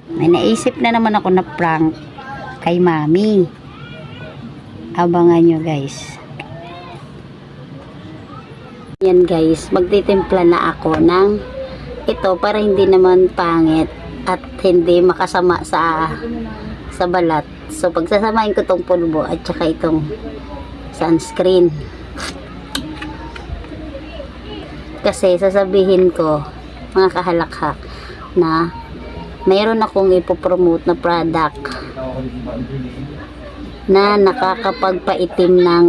May naisip na naman ako na prank kay mami. Abangan nyo guys. Yan guys, magtitimpla na ako ng ito para hindi naman pangit at hindi makasama sa balat. So pagsasamahin ko tong pulbo at saka itong sunscreen. Kasi sasabihin ko mga kahalakhak na mayroon akong ipopromote na product na nakakapagpaitim ng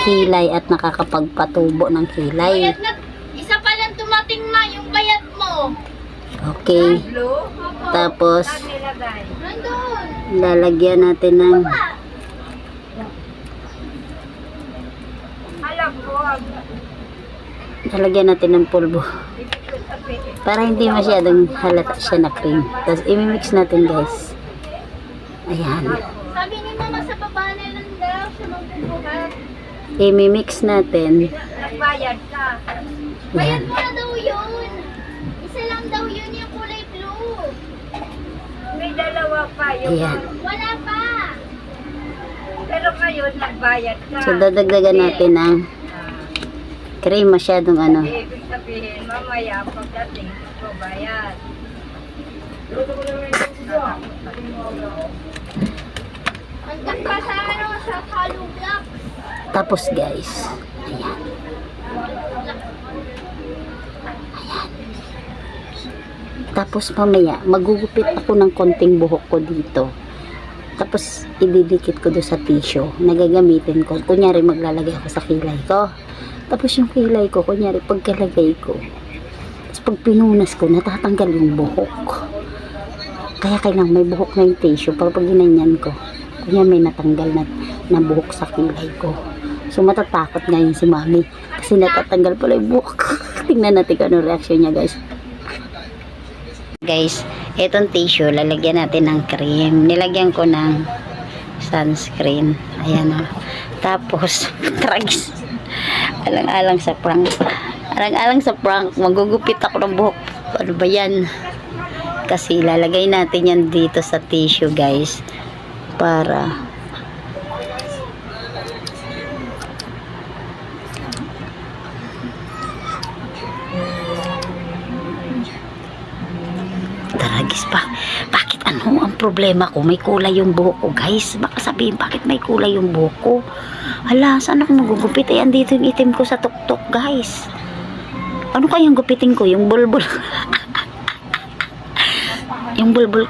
kilay at nakakapagpatubo ng kilay. Isa pa lang tumating na yung bayat mo. Okay. Tapos Nandun. lalagyan natin ng Alam ko. lalagyan natin ng pulbo para hindi masyadong halata siya na cream. Tapos imimix natin guys. Ayan. Sabi ni mama sa baba na lang daw siya magbubuhat. Imimix natin. Nagbayad ka. Bayad mo na daw yun. Isa lang daw yun yung kulay blue. May dalawa pa yun. Ayan. Wala pa. Pero ngayon nagbayad ka. So dadagdagan natin ng cream, masyadong ano. Ibig sabihin mamaya pagdating magbayad. Hanggang ka sa ano, sa hollow block. Tapos guys, ayan. Tapos mamaya magugupit ako ng konting buhok ko dito. Tapos ididikit ko doon sa tissue na gagamitin ko. Kunyari maglalagay ako sa kilay ko. Tapos yung kilay ko, kunyari pagkalagay ko, tapos pag pinunas ko, natatanggal yung buhok. Kaya kailangan may buhok na yung tissue para pag ginanyan ko, kunyari may natanggal na buhok sa kilay ko. So matatakot ngayon si mami kasi natatanggal pala yung buhok. Tingnan natin kung ano reaction niya guys. Guys, etong tissue, lalagyan natin ng cream. Nilagyan ko ng sunscreen. Ayan o. Tapos, tragis. Alang-alang sa prank. Alang-alang sa prank. Magugupit ako ng buhok. Ano ba yan? Kasi lalagay natin yan dito sa tissue guys. Para taragis pa. Bakit ano ang problema ko? May kulay yung buhok ko guys. Baka sabihin bakit may kulay yung buhok ko. Hala, saan ako magugupit? Ayan dito yung itim ko sa tuktok guys. Ano kayang gupitin ko? Yung bulbul. Yung bulbul